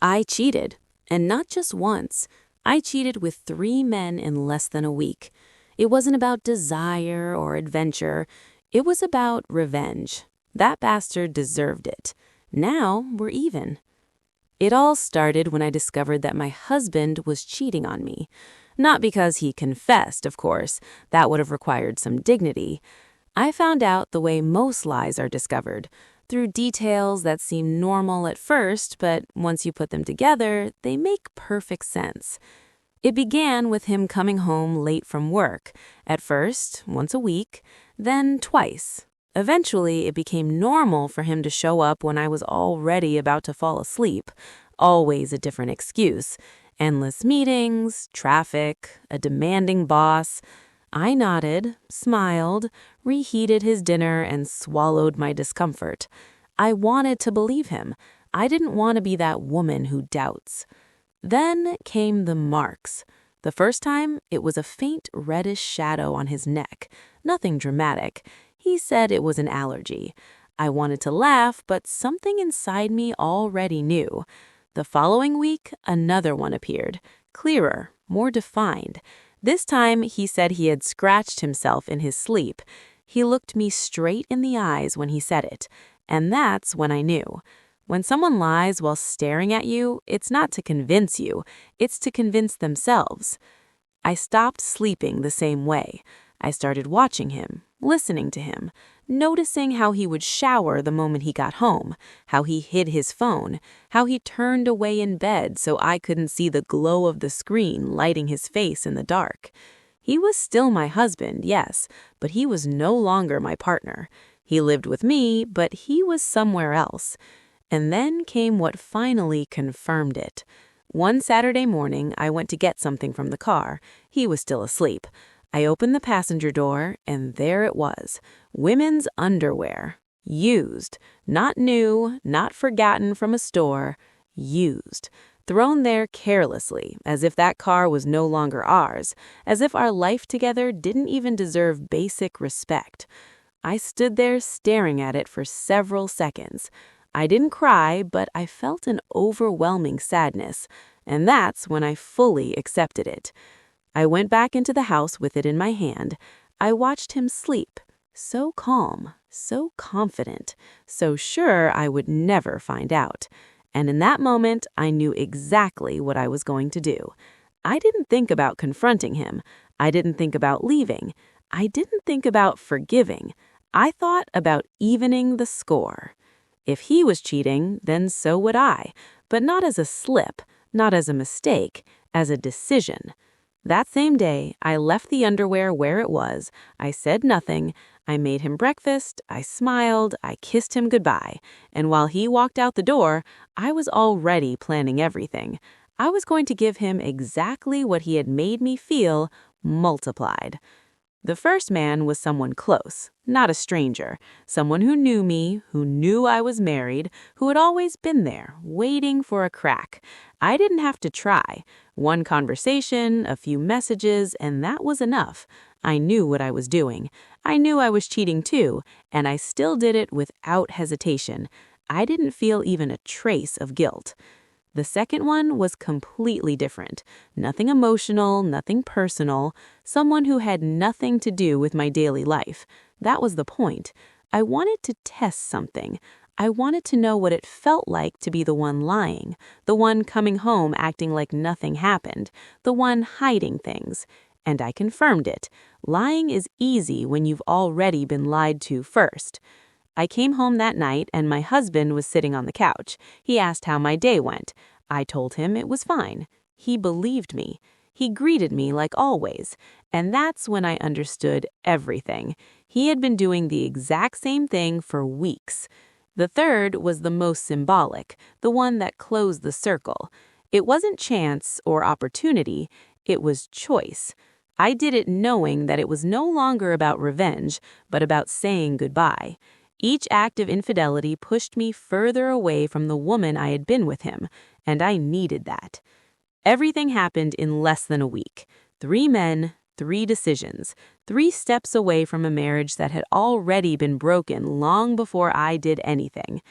I cheated, and not just once. I cheated with 3 men in less than a week. It wasn't about desire or adventure. It was about revenge. That bastard deserved it. Now we're even. It all started when I discovered that my husband was cheating on me. Not because he confessed, of course. That would have required some dignity. I found out the way most lies are discovered, through details that seem normal at first, but once you put them together, they make perfect sense. It began with him coming home late from work, at first, once a week, then twice. Eventually, it became normal for him to show up when I was already about to fall asleep, always a different excuse. Endless meetings, traffic, a demanding boss. I nodded, smiled, reheated his dinner, and swallowed my discomfort. I wanted to believe him. I didn't want to be that woman who doubts. Then came the marks. The first time, it was a faint reddish shadow on his neck. Nothing dramatic. He said it was an allergy. I wanted to laugh, but something inside me already knew. The following week, another one appeared. Clearer, more defined. This time, he said he had scratched himself in his sleep. He looked me straight in the eyes when he said it. And that's when I knew. When someone lies while staring at you, it's not to convince you. It's to convince themselves. I stopped sleeping the same way. I started watching him, listening to him, noticing how he would shower the moment he got home, how he hid his phone, how he turned away in bed so I couldn't see the glow of the screen lighting his face in the dark. He was still my husband, yes, but he was no longer my partner. He lived with me, but he was somewhere else. And then came what finally confirmed it. One Saturday morning, I went to get something from the car. He was still asleep. I opened the passenger door, and there it was. Women's underwear. Used. Not new, not forgotten from a store. Used. Thrown there carelessly, as if that car was no longer ours, as if our life together didn't even deserve basic respect. I stood there staring at it for several seconds. I didn't cry, but I felt an overwhelming sadness, and that's when I fully accepted it. I went back into the house with it in my hand. I watched him sleep, so calm, so confident, so sure I would never find out. And in that moment, I knew exactly what I was going to do. I didn't think about confronting him. I didn't think about leaving. I didn't think about forgiving. I thought about evening the score. If he was cheating, then so would I, but not as a slip, not as a mistake, as a decision. That same day, I left the underwear where it was. I said nothing. I made him breakfast. I smiled. I kissed him goodbye. And while he walked out the door, I was already planning everything. I was going to give him exactly what he had made me feel, multiplied. The first man was someone close, not a stranger, someone who knew me, who knew I was married, who had always been there, waiting for a crack. I didn't have to try. One conversation, a few messages, and that was enough. I knew what I was doing. I knew I was cheating too, and I still did it without hesitation. I didn't feel even a trace of guilt. The second one was completely different. Nothing emotional, nothing personal. Someone who had nothing to do with my daily life. That was the point. I wanted to test something. I wanted to know what it felt like to be the one lying, the one coming home acting like nothing happened, the one hiding things. And I confirmed it. Lying is easy when you've already been lied to first. I came home that night and my husband was sitting on the couch. He asked how my day went. I told him it was fine. He believed me. He greeted me like always. And that's when I understood everything. He had been doing the exact same thing for weeks. The third was the most symbolic, the one that closed the circle. It wasn't chance or opportunity. It was choice. I did it knowing that it was no longer about revenge, but about saying goodbye. Each act of infidelity pushed me further away from the woman I had been with him, and I needed that. Everything happened in less than a week. 3 men, 3 decisions, 3 steps away from a marriage that had already been broken long before I did anything.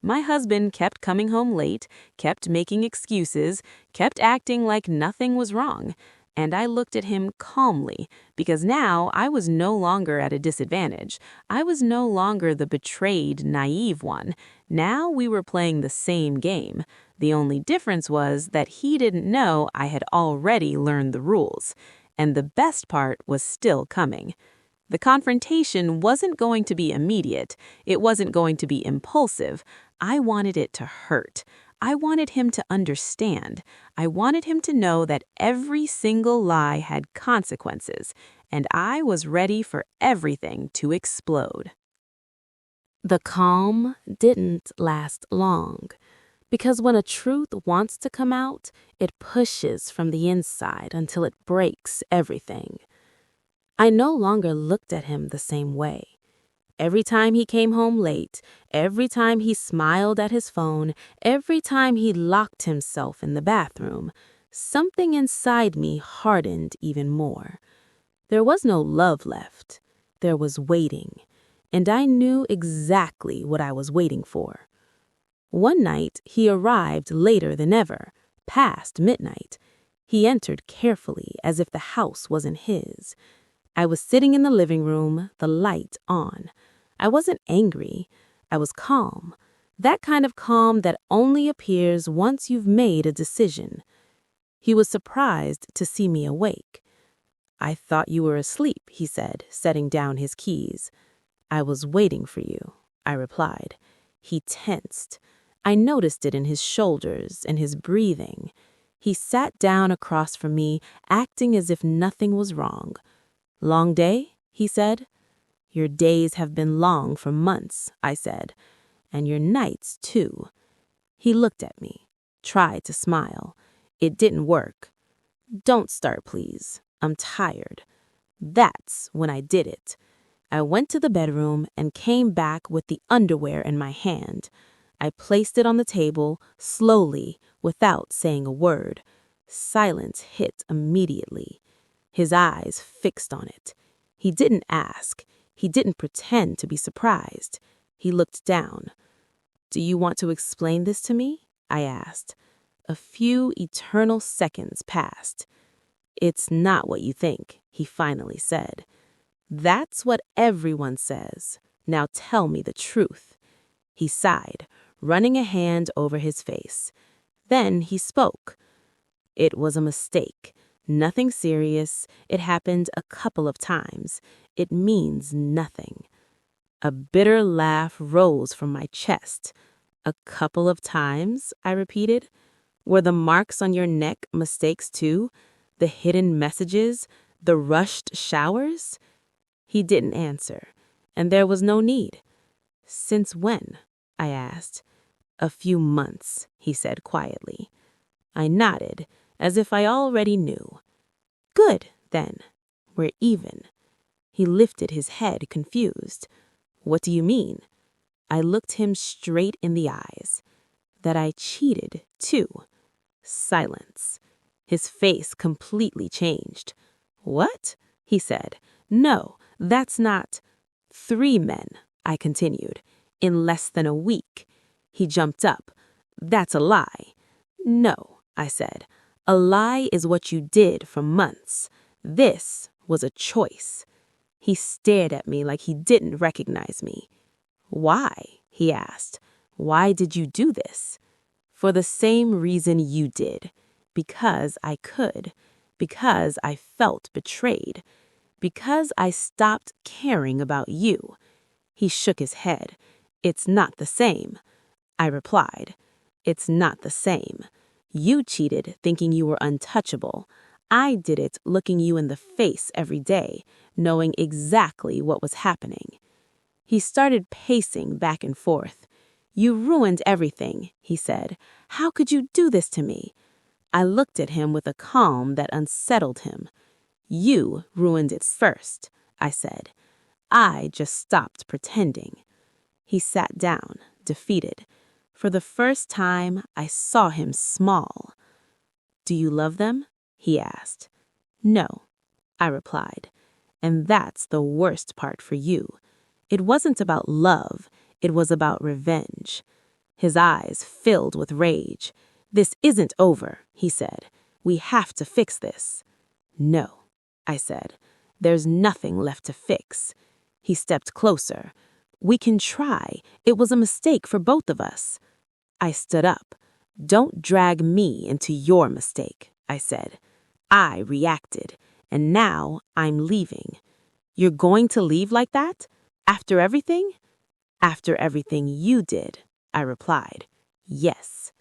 My husband kept coming home late, kept making excuses, kept acting like nothing was wrong. And I looked at him calmly, because now I was no longer at a disadvantage. I was no longer the betrayed, naive one. Now we were playing the same game. The only difference was that he didn't know I had already learned the rules. And the best part was still coming. The confrontation wasn't going to be immediate. It wasn't going to be impulsive. I wanted it to hurt. I wanted him to understand. I wanted him to know that every single lie had consequences, and I was ready for everything to explode. The calm didn't last long, because when a truth wants to come out, it pushes from the inside until it breaks everything. I no longer looked at him the same way. Every time he came home late, every time he smiled at his phone, every time he locked himself in the bathroom, something inside me hardened even more. There was no love left. There was waiting, and I knew exactly what I was waiting for. One night, he arrived later than ever, past midnight. He entered carefully, as if the house wasn't his. I was sitting in the living room, the light on. I wasn't angry. I was calm. That kind of calm that only appears once you've made a decision. He was surprised to see me awake. "I thought you were asleep," he said, setting down his keys. "I was waiting for you," I replied. He tensed. I noticed it in his shoulders and his breathing. He sat down across from me, acting as if nothing was wrong. "Long day?" he said. "Your days have been long for months," I said. "And your nights, too." He looked at me, tried to smile. It didn't work. "Don't start, please. I'm tired." That's when I did it. I went to the bedroom and came back with the underwear in my hand. I placed it on the table, slowly, without saying a word. Silence hit immediately. His eyes fixed on it. He didn't ask. He didn't pretend to be surprised. He looked down. "Do you want to explain this to me?" I asked. A few eternal seconds passed. "It's not what you think," he finally said. "That's what everyone says. Now tell me the truth." He sighed, running a hand over his face. Then he spoke. "It was a mistake. Nothing serious. It happened a couple of times. It means nothing." A bitter laugh rose from my chest. "A couple of times?" I repeated. "Were the marks on your neck mistakes too? The hidden messages? The rushed showers?" He didn't answer, and there was no need. "Since when?" I asked. "A few months," he said quietly. I nodded, as if I already knew. "Good, then. We're even." He lifted his head, confused. "What do you mean?" I looked him straight in the eyes. "That I cheated, too." Silence. His face completely changed. "What?" he said. "No, that's not—" "3 men," I continued, "in less than a week." He jumped up. "That's a lie." "No," I said. "A lie is what you did for months. This was a choice." He stared at me like he didn't recognize me. "Why?" he asked. "Why did you do this?" "For the same reason you did. Because I could. Because I felt betrayed. Because I stopped caring about you." He shook his head. "It's not the same." I replied. "It's not the same. You cheated thinking you were untouchable. I did it looking you in the face every day, knowing exactly what was happening." He started pacing back and forth. "You ruined everything," he said. "How could you do this to me?" I looked at him with a calm that unsettled him. "You ruined it first," I said. "I just stopped pretending." He sat down, defeated. For the first time, I saw him small. "Do you love them?" he asked. "No," I replied. "And that's the worst part for you. It wasn't about love. It was about revenge." His eyes filled with rage. "This isn't over," he said. "We have to fix this." "No," I said. "There's nothing left to fix." He stepped closer. "We can try. It was a mistake for both of us." I stood up. "Don't drag me into your mistake," I said. I reacted, and now I'm leaving. "You're going to leave like that? After everything?" "After everything you did," I replied. "Yes."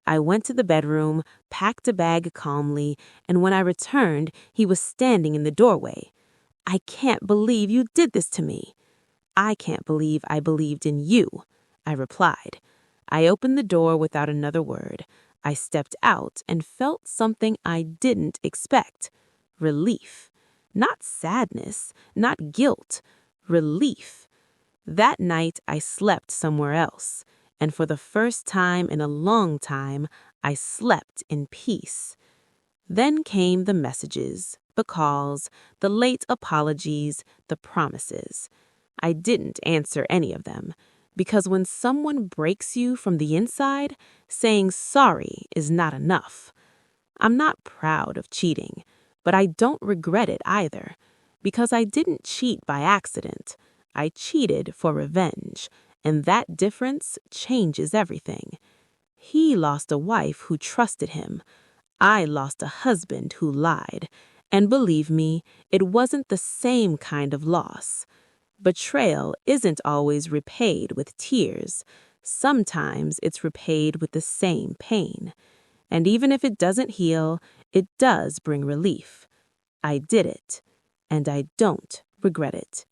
I went to the bedroom, packed a bag calmly, and when I returned, he was standing in the doorway. "I can't believe you did this to me." "I can't believe I believed in you," I replied. I opened the door without another word. I stepped out and felt something I didn't expect. Relief. Not sadness, not guilt. Relief. That night I slept somewhere else, and for the first time in a long time, I slept in peace. Then came the messages, the calls, the late apologies, the promises. I didn't answer any of them, because when someone breaks you from the inside, saying sorry is not enough. I'm not proud of cheating, but I don't regret it either, because I didn't cheat by accident. I cheated for revenge, and that difference changes everything. He lost a wife who trusted him. I lost a husband who lied. And believe me, it wasn't the same kind of loss. Betrayal isn't always repaid with tears. Sometimes it's repaid with the same pain. And even if it doesn't heal, it does bring relief. I did it, and I don't regret it.